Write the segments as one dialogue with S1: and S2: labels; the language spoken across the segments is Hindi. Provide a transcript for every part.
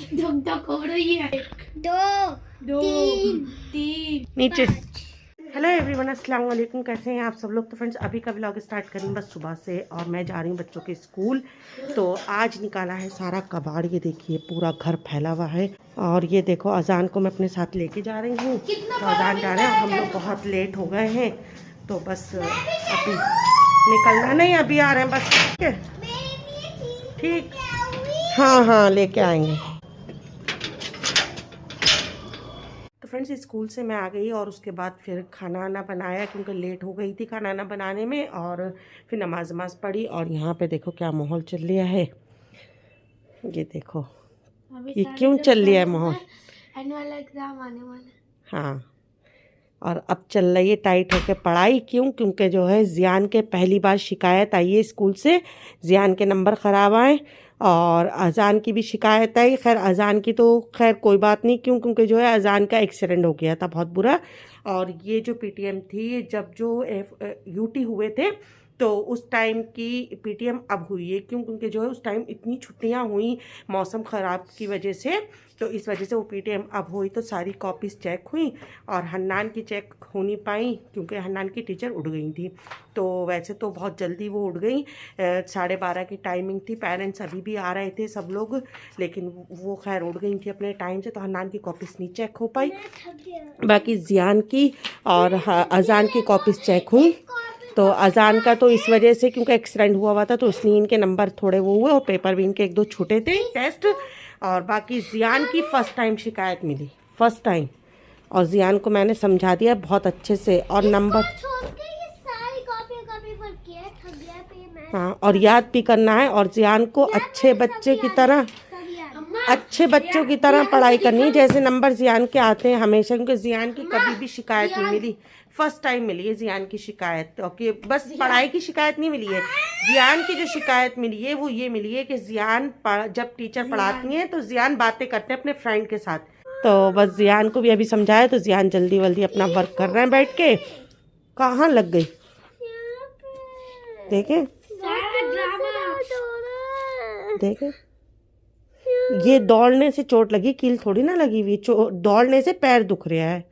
S1: धक धक हो रही है। 2 3
S2: नीचे। हेलो एवरीवन, अस्सलाम वालेकुम। कैसे हैं आप सब लोग? तो फ्रेंड्स अभी का व्लॉग स्टार्ट करें बस सुबह से, और मैं जा रही हूँ बच्चों के स्कूल। तो आज निकाला है सारा कबाड़, ये देखिए पूरा घर फैला हुआ है। और ये देखो अजान को मैं अपने साथ लेके जा रही हूँ, तो अजान जा रहे हैं। हम लोग बहुत लेट हो गए हैं, तो बस अभी निकलना नहीं, अभी आ रहे हैं बस। ठीक है, ठीक, हाँ हाँ लेके आएंगे। तो फ्रेंड्स स्कूल से मैं आ गई और उसके बाद फिर खाना वाना बनाया, क्योंकि लेट हो गई थी खाना वाना बनाने में। और फिर नमाज नमाज पढ़ी, और यहाँ पे देखो क्या माहौल चल रहा है। ये देखो ये क्यों चल रहा है माहौल,
S1: एनुअल एग्जाम आने वाला।
S2: हाँ। और अब चल रही है टाइट होकर पढ़ाई। क्यों? क्योंकि जो है जियान के पहली बार शिकायत आई है स्कूल से, जियान के नंबर ख़राब आए। और अजान की भी शिकायत आई। खैर अजान की तो खैर कोई बात नहीं, क्यों? क्योंकि जो है अजान का एक्सीडेंट हो गया था बहुत बुरा। और ये जो पीटीएम थी, जब जो यूटी हुए थे तो उस टाइम की पीटीएम अब हुई है। क्यों? क्योंकि जो है उस टाइम इतनी छुट्टियां हुई मौसम ख़राब की वजह से, तो इस वजह से वो पीटीएम अब हुई। तो सारी कॉपीज़ चेक हुई, और हन्नान की चेक हो नहीं पाई क्योंकि हन्नान की टीचर उड़ गई थी। तो वैसे तो बहुत जल्दी वो उड़ गई, 12:30 की टाइमिंग थी। पेरेंट्स अभी भी आ रहे थे सब लोग, लेकिन वो खैर उड़ गई थी अपने टाइम से, तो हन्नान की कॉपीज़ नहीं चेक हो पाई। बाकी जियान की और अजान की कॉपीज़ चेक हुई। तो अजान का तो इस वजह से क्योंकि एक्सीडेंट हुआ था, तो इसलिए इनके नंबर थोड़े वो हुए, और पेपर भी इनके 1-2 छूटे थे टेस्ट। और बाकी जियान की फ़र्स्ट टाइम शिकायत मिली, फ़र्स्ट टाइम। और जियान को मैंने समझा दिया बहुत अच्छे से, और नंबर हाँ, और याद भी करना है। और जियान को अच्छे बच्चे की तरह, अच्छे बच्चों की तरह पढ़ाई करनी है, जैसे नंबर जियान के आते हैं हमेशा। क्योंकि जियान की कभी भी शिकायत नहीं मिली, फर्स्ट टाइम मिली है जियान की शिकायत। ओके, बस पढ़ाई की शिकायत नहीं मिली है। जियान की जो शिकायत मिली है वो ये मिली है कि जियान जब टीचर पढ़ाती हैं तो जियान बातें करते हैं अपने फ्रेंड के साथ। तो बस जियान को भी अभी समझाया, तो जियान जल्दी जल्दी अपना वर्क कर रहे हैं बैठ के। कहाँ लग गई देखें, देखें, ये दौड़ने से चोट लगी, कील थोड़ी ना लगी हुई। दौड़ने से पैर दुख रहा है,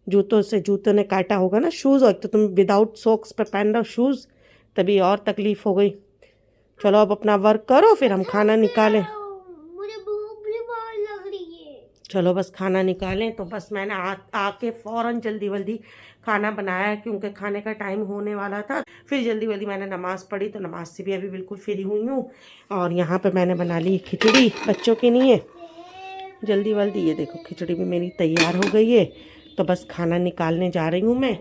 S2: जूतों ने काटा होगा ना, शूज़। और तो तुम विदाउट सॉक्स पे पहन रहे हो शूज़, तभी और तकलीफ हो गई। चलो अब अपना वर्क करो, फिर हम खाना निकालें।
S1: मुझे भूख भी बहुत लग रही है।
S2: चलो बस खाना निकालें। तो बस मैंने आके फ़ौरन जल्दी जल्दी खाना बनाया, क्योंकि खाने का टाइम होने वाला था। फिर जल्दी जल्दी मैंने नमाज़ पढ़ी, तो नमाज से भी अभी बिल्कुल फ्री हुई हूँ। और यहाँ पे मैंने बना ली खिचड़ी बच्चों के लिए, जल्दी जल्दी। ये देखो खिचड़ी भी मेरी तैयार हो गई है। तो बस खाना निकालने जा रही हूँ मैं।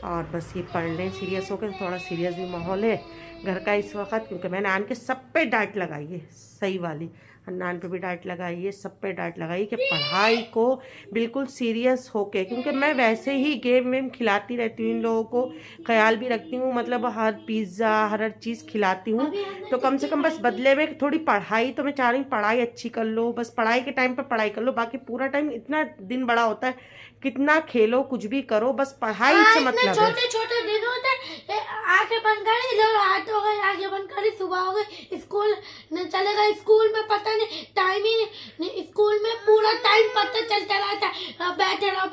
S2: और बस ये पढ़ने सीरियस हो गए, थोड़ा सीरियस भी माहौल है घर का इस वक्त, क्योंकि मैंने आन के सब पे डांट लगाई है, सही वाली। हन्नान पे भी डांट लगाई है, सब पे डांट लगाई कि पढ़ाई को बिल्कुल सीरियस होके, क्योंकि मैं वैसे ही गेम वेम खिलाती रहती हूँ इन लोगों को, ख्याल भी रखती हूँ, मतलब हर पिज़्ज़ा हर चीज़ खिलाती हूँ। तो कम से कम बस बदले में थोड़ी पढ़ाई, तो मैं चाह रही हूँ पढ़ाई अच्छी कर लो, बस पढ़ाई के टाइम पर पढ़ाई कर लो। बाकी पूरा टाइम, इतना दिन बड़ा होता है, कितना खेलो कुछ भी करो, बस पढ़ाई से मतलब है।
S1: छोटे छोटे दिन होते हैं, आंखें बंद करी, रात हो गई, आंखें बंद करी, सुबह हो गई, स्कूल न चलेगा। स्कूल में पता नहीं टाइम ही नहीं, स्कूल में पूरा टाइम पता चलता रहता है, बैठे रहो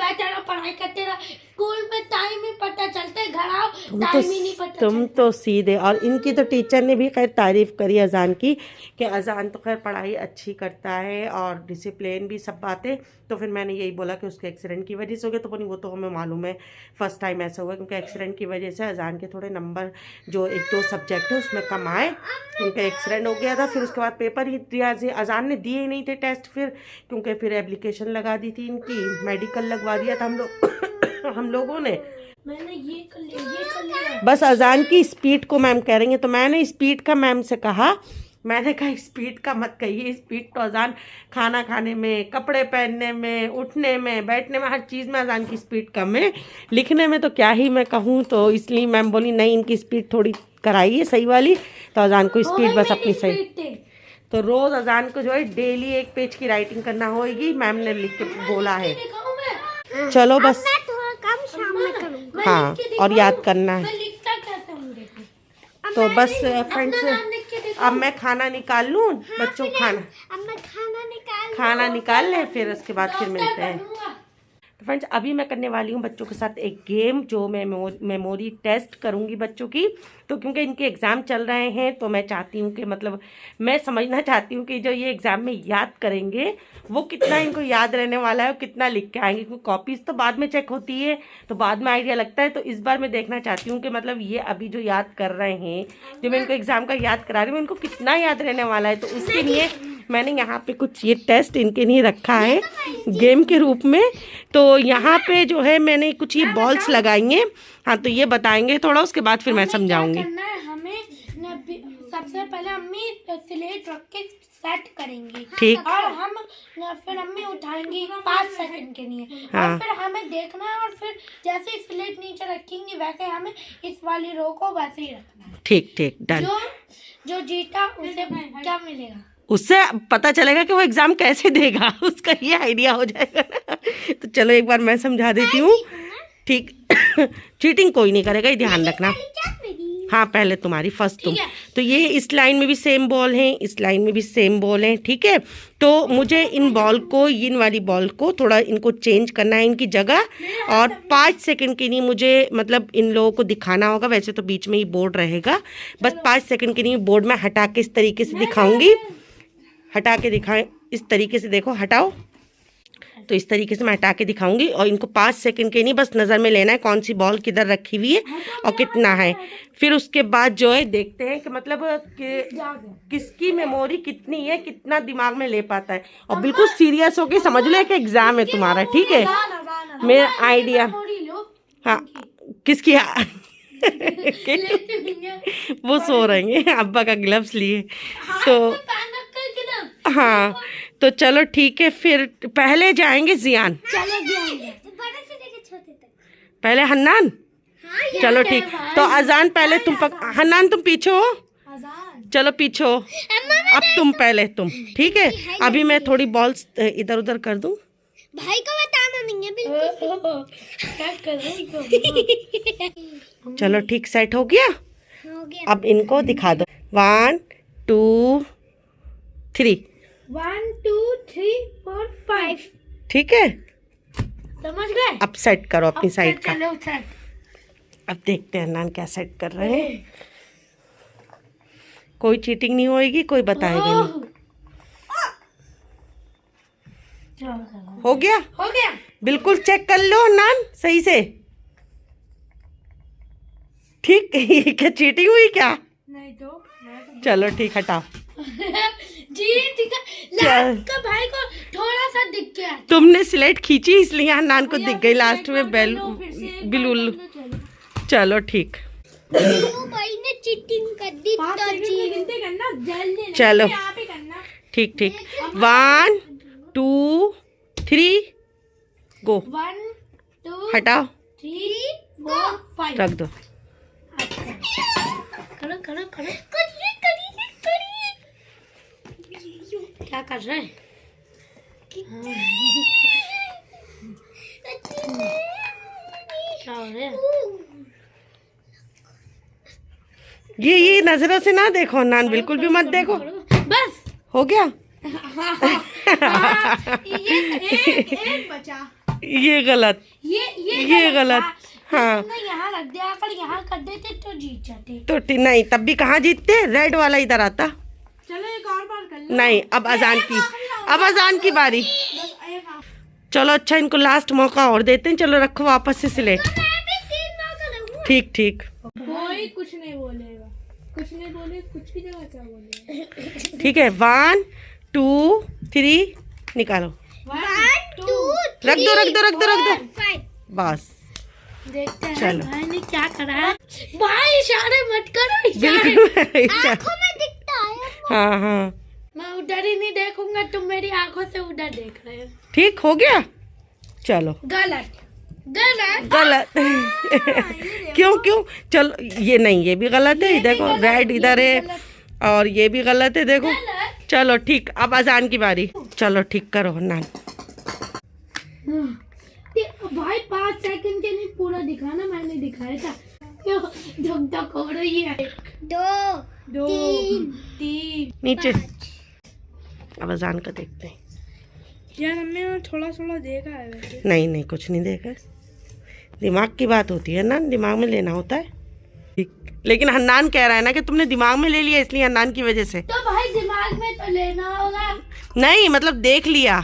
S1: पढ़ाई करते रहो। स्कूल में टाइम ही पता चलता है, घर आओ टाइम ही नहीं पता।
S2: तुम तो सीधे। और इनकी तो टीचर ने भी खैर तारीफ़ करी अजान की, कि अजान तो खैर पढ़ाई अच्छी करता है और डिसिप्लिन भी, सब बातें। तो फिर मैंने यही बोला कि उसके एक्सीडेंट की वजह से हो गया, तो बोली वो तो हमें मालूम है, फर्स्ट टाइम ऐसा हुआ, क्योंकि एक्सीडेंट की वजह से अजान के थोड़े नंबर जो 1-2 सब्जेक्ट है उसमें कम आए, क्योंकि एक्सीडेंट हो गया था। फिर उसके बाद पेपर ही दिया, अजान ने दिए ही नहीं थे टेस्ट फिर, क्योंकि फिर एप्लीकेशन लगा दी थी इनकी, मेडिकल लगवा दिया था हम लोगों ने।
S1: मैंने ये कर लिया।
S2: बस अजान की स्पीड को मैम कह रही हैं, तो मैंने स्पीड का मैम से कहा, मैंने कहा स्पीड का मत कहिए, स्पीड तो अजान खाना खाने में, कपड़े पहनने में, उठने में, बैठने में, हर चीज़ में अजान की स्पीड कम है, लिखने में तो क्या ही मैं कहूँ। तो इसलिए मैम बोली नहीं, इनकी स्पीड थोड़ी कराइए सही वाली। तो अजान को स्पीड बस अपनी सही, तो रोज़ अजान को जो है डेली 1 पेज की राइटिंग करना होगी, मैम ने लिख के बोला है। चलो बस हाँ, और याद करना है। तो बस फ्रेंड्स, अब मैं खाना निकाल लूँ बच्चों को खाना।
S1: अब मैं खाना निकाल
S2: खाना निकाल ले, फिर उसके बाद फिर मिलते हैं। तो फ्रेंड्स अभी मैं करने वाली हूँ बच्चों के साथ एक गेम, जो मैं मेमोरी टेस्ट करूँगी बच्चों की। तो क्योंकि इनके एग्ज़ाम चल रहे हैं तो मैं चाहती हूँ कि मतलब मैं समझना चाहती हूँ कि जो ये एग्ज़ाम में याद करेंगे वो कितना इनको याद रहने वाला है और कितना लिख के आएंगे, क्योंकि कॉपीज़ तो बाद में चेक होती है तो बाद में आइडिया लगता है। तो इस बार मैं देखना चाहती हूँ कि मतलब ये अभी जो याद कर रहे हैं, जो मैं इनको एग्ज़ाम का याद करा रही हूँ, इनको कितना याद रहने वाला है। तो उसके लिए मैंने यहाँ पे कुछ ये टेस्ट इनके लिए रखा है गेम के रूप में। तो यहाँ पे जो है मैंने कुछ ये बॉल्स लगाई हैं। हाँ तो ये बताएंगे थोड़ा, उसके बाद फिर मैं समझाऊंगी।
S1: हमें सबसे पहले अम्मी स्लेट रख के सेट करेंगी,
S2: ठीक।
S1: और हम फिर अम्मी उठाएंगी 5 सेकंड के लिए। हाँ। और फिर हमें देखना है, और फिर जैसे स्लेट नीचे रखेंगी वैसे हमें इस वाली रो को वैसे ही रखना है। ठीक
S2: ठीक डन।
S1: जो जीता उसे क्या मिलेगा,
S2: उससे पता चलेगा कि वो एग्जाम कैसे देगा, उसका ये आइडिया हो जाएगा ना। तो चलो एक बार मैं समझा देती हूँ, ठीक। चीटिंग कोई नहीं करेगा, ये ध्यान रखना। हाँ पहले तुम्हारी फर्स्ट तुम। तो ये इस लाइन में भी सेम बॉल है, इस लाइन में भी सेम बॉल है, ठीक है। तो मुझे इन बॉल को, इन वाली बॉल को थोड़ा इनको चेंज करना है इनकी जगह, और 5 सेकंड के लिए मुझे मतलब इन लोगों को दिखाना होगा। वैसे तो बीच में ही बोर्ड रहेगा, बस 5 सेकंड के लिए बोर्ड में हटा के इस तरीके से दिखाऊंगी। हटा के दिखाएं इस तरीके से, देखो हटाओ। तो इस तरीके से मैं हटा के दिखाऊंगी, और इनको 5 सेकंड के नहीं बस नज़र में लेना है कौन सी बॉल किधर रखी हुई है और कितना है। फिर उसके बाद जो है देखते हैं कि मतलब किसकी मेमोरी कितनी है, कितना दिमाग में ले पाता है। और बिल्कुल सीरियस होके समझ लो कि एग्जाम है तुम्हारा, ठीक है। मेरा आइडिया, हाँ किसकी वो सो रहे हैं, अब्बा का ग्लव्स लिए। तो हाँ तो चलो ठीक है, फिर पहले जाएंगे जियान, पहले हन्नान। चलो ठीक, तो अजान पहले तुम हन्नान तुम पीछे हो, चलो पीछे हो। अब तुम पहले तुम, ठीक है। अभी मैं थोड़ी बॉल्स इधर उधर कर दूं।
S3: भाई को बताना नहीं है बिल्कुल।
S2: चलो ठीक, सेट हो गया। अब इनको दिखा दो। 1 2 3
S1: 1 2 3 4 5,
S2: ठीक है।
S1: समझ गए।
S2: अब सेट करो अपनी साइड का।
S1: चलो सेट।
S2: अब देखते हैं नान क्या सेट कर रहे हैं। कोई चीटिंग नहीं होएगी, कोई बताएगा नहीं। हो गया,
S1: हो गया।
S2: बिल्कुल चेक कर लो नान सही से, ठीक। ये क्या चीटिंग हुई क्या?
S1: नहीं तो
S2: चलो ठीक, हटाओ।
S1: जी ठीक है। लास्ट का भाई को थोड़ा सा दिख गया,
S2: तुमने स्लेट खींची इसलिए यहाँ नान को दिख गई लास्ट में बिलुल। चलो ठीक,
S3: भाई ने चीटिंग कर दी तो
S2: चलो ठीक ठीक। 1 2 3 गो।
S1: 1 2
S2: हटाओ,
S1: 3 4 5
S2: रख दो।
S1: करो करो करो। क्या कर रहे हैं? क्या हो रहा है?
S2: ये नजरों से ना देखो नान, बिल्कुल भी मत देखो।
S1: बस
S2: हो गया।
S1: एक बचा।
S2: ये गलत, ये गलत। हाँ
S1: यहाँ रख दिया, अगर यहाँ कर देते तो जीत जाते।
S2: तो नहीं, तब भी कहाँ जीतते, रेड वाला इधर आता।
S1: चलो एक और बार कर लो।
S2: नहीं, अब अजान की बारी। चलो अच्छा, इनको लास्ट मौका और देते हैं। चलो रखो वापस से स्लेट। ठीक ठीक,
S1: कोई कुछ नहीं बोलेगा, कुछ नहीं बोले, कुछ की जगह क्या बोलेगा।
S2: ठीक है। 1 2 3 निकालो।
S3: 1 2
S2: रख दो बस।
S1: देखते हैं
S2: चलो।
S1: भाई ने क्या करा है। भाई इशारे मत करो, इशारे।
S3: आंखों में दिखता है।
S2: हाँ हाँ,
S1: मैं उधर ही नहीं देखूंगा, तुम मेरी आंखों से उधर देख रहे हो।
S2: ठीक हो गया। चलो
S1: गलत गलत
S2: गलत। क्यों? चलो ये नहीं, ये भी गलत है। देखो रेड इधर है और ये भी गलत है, देखो। चलो ठीक, अब अजान की बारी। चलो ठीक करो नान।
S1: भाई 5 सेकंड के लिए पूरा दिखाना, मैंने दिखाया था। धक धक हो रही है।
S3: 2
S1: 3
S2: नीचे। अब अजान का देखते हैं।
S1: यार हमने थोड़ा थोड़ा देखा है वैसे।
S2: नहीं नहीं, कुछ नहीं देखा। दिमाग की बात होती है ना, दिमाग में लेना होता है। लेकिन हन्नान कह रहा है ना कि तुमने दिमाग में ले लिया, इसलिए हन्नान की वजह से।
S1: तो भाई दिमाग में तो लेना होगा।
S2: नहीं मतलब देख लिया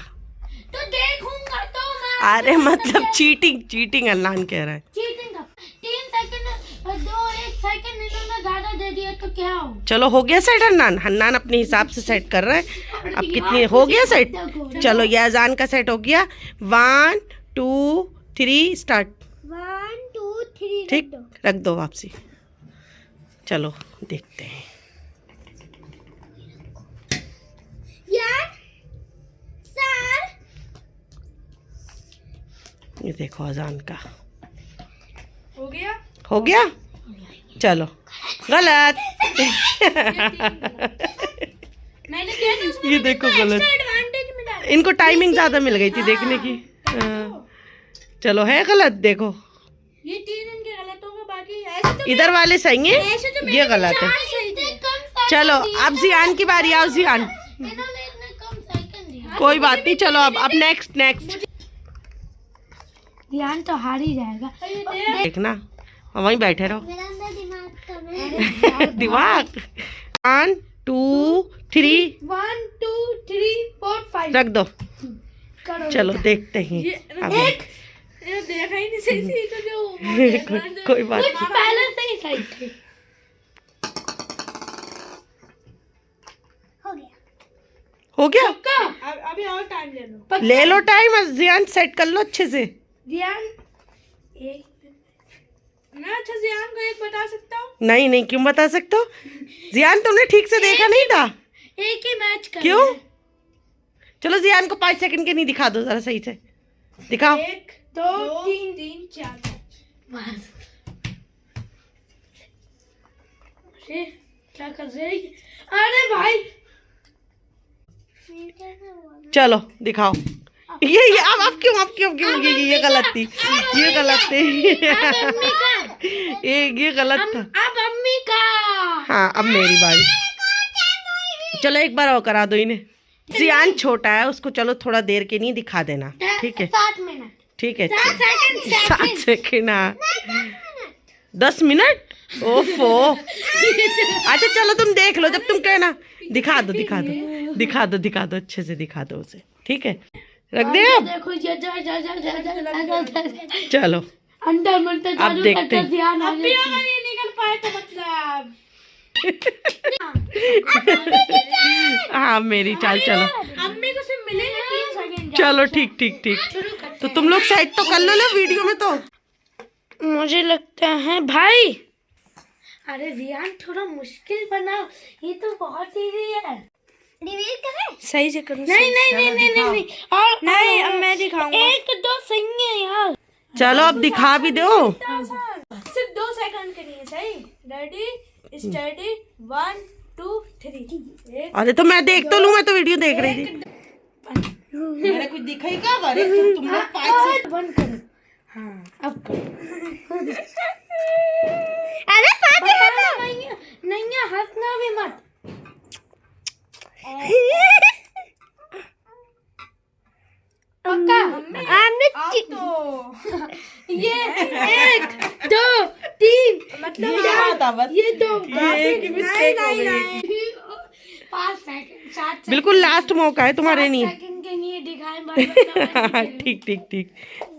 S1: तो देखूंगा तो मैं।
S2: अरे मतलब चीटिंग, चीटिंग हन्नान कह रहा है।
S1: चीटिंग का 3 सेकंड 1 सेकंड इन्होंने ज्यादा दे दिया तो क्या हो।
S2: चलो हो गया सेट हन्नान। हन्नान अपने हिसाब से सेट कर रहा है। अब कितनी हो गया सेट? चलो ये अजान का सेट हो गया। 1 2 3 स्टार्ट।
S3: 1 2 3
S2: ठीक, रख दो वापसी। चलो देखते हैं।
S3: यार सर
S2: ये देखो अजान का
S1: हो गया।
S2: हो गया। चलो गलत।
S1: मैंने किया था उसमें।
S2: ये देखो गलत।
S3: एडवांटेज में डाल।
S2: इनको टाइमिंग ज्यादा मिल गई थी देखने की। हाँ। चलो है गलत, देखो
S1: ये 3 इनके गलत हो गए, बाकी ऐसे तो
S2: इधर वाले सही है, ये गलत है। चलो अब जियान की बारी। आओ जियान।
S1: इन्होंने इतने कम सेकंड दिया।
S2: कोई बात नहीं, चलो अब नेक्स्ट नेक्स्ट।
S1: ध्यान तो हार ही जाएगा।
S2: देखना वहीं बैठे रहो।
S3: मेरा अंदर दिमाग कम है।
S2: दिमाग। 1 2 3
S1: 1 2 3 4 5
S2: रख दो।
S1: करो।
S2: चलो देखते हैं। अब
S1: ये देखा ही नहीं सही तो जो
S2: कोई बात
S1: कुछ पहले से ही सही थे।
S3: हो गया।
S2: हो गया।
S1: अभी और टाइम ले लो।
S2: ले लो टाइम, जियान सेट कर लो अच्छे से।
S1: ध्यान एक मैं अच्छा ध्यान को एक बता सकता हूँ।
S2: नहीं नहीं, क्यों बता सकते हो? जियान तुमने ठीक से देखा नहीं था।
S1: एक ही मैच कर।
S2: क्यों? चलो जियान को 5 सेकंड के नहीं दिखा दो जरा सही से दिखाओ।
S1: 1 2 3 4 बस। अरे क्या कर रहे? अरे भाई
S2: चलो दिखाओ। ये अब क्यों ये गलत थी, ये गलत थी। ये गलत था।
S1: अब अम्मी का।
S2: हाँ अब मेरी बारी। चलो एक बार और करा दो इन्हें। जियान छोटा है, उसको चलो थोड़ा देर के नहीं दिखा देना। ठीक है
S1: 7 मिनट।
S2: ठीक है।
S1: 7 सेकंड
S2: 7 सेकंड। हाँ 10 मिनट। ओफो। अच्छा चलो तुम देख लो, जब तुम कहना दिखा दो अच्छे से दिखा दो उसे। ठीक है रख दे अब।
S1: देखो ये जा
S2: चलो
S1: अंदर मंतर
S2: अब देखते हैं।
S1: ध्यान अभी अगर ये निकल पाए तो मतलब
S2: हाँ मेरी चाल। चलो
S1: अम्मी को सिर्फ मिलेंगे 3 सेकंड।
S2: चलो ठीक। तो तुम लोग सेट तो कर लो वीडियो में। तो
S1: मुझे लगता है भाई। अरे रियान थोड़ा मुश्किल बनाओ, ये तो बहुत इजी है।
S3: रिवील करें?
S1: सही से करो। नहीं और नहीं अब मैं दिखाऊंगा। 1 2 सही है यार।
S2: चलो अब दिखा भी दो।
S1: सिर्फ 2 सेकंड के लिए। सही रेडी स्टडी 1 2 3।
S2: अरे तो मैं देख तो लूं, मैं तो वीडियो देख रही थी। मेरा कुछ दिखा ही क्या? अरे तुम लोग 5 से
S1: बंद करो। हाँ अब करो।
S3: अरे 5
S1: नहीं है हंसना भी मत। पक्का
S3: हमने
S1: ये 1 2 3 मतलब ये 2
S2: मिस्टेक हो गई।
S1: 5 सेकंड 7
S2: बिल्कुल लास्ट मौका है तुम्हारे लिए।
S1: सेकंड के लिए दिखाएं
S2: ठीक।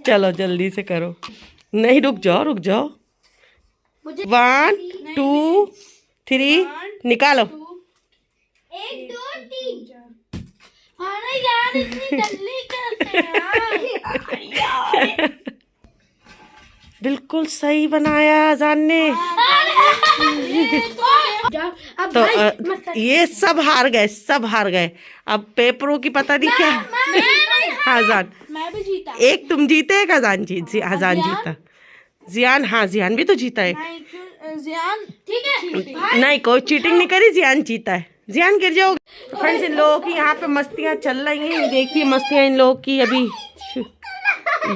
S2: चलो जल्दी से करो। नहीं रुक जाओ। 1 2 3 निकालो।
S3: 1 2 3।
S1: अरे यार इतनी जल्दी करते हैं यार।
S2: बिल्कुल सही बनाया अजान ने।
S1: अब
S2: तो
S1: भाई
S2: ये सब हार गए। अब पेपरों की पता नहीं क्या। अजान
S1: मैं भी जीता।
S2: एक तुम जीते, एक अजान जीता। जियान हाँ जियान भी तो जीता है।
S1: जियान ठीक है
S2: नहीं कोई चीटिंग नहीं करी, जियान जीता है। जियान गिर जाओगे। फ्रेंड्स इन लोगों की यहाँ पे मस्तियाँ चल रही हैं। देखिए मस्तियाँ इन लोगों की अभी।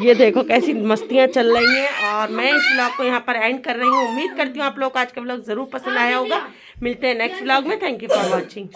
S2: ये देखो कैसी मस्तियाँ चल रही हैं। और मैं इस व्लॉग को यहाँ पर एंड कर रही हूँ। उम्मीद करती हूँ आप लोग को आज का व्लॉग जरूर पसंद आया होगा। मिलते हैं नेक्स्ट व्लॉग में। Thank you for watching.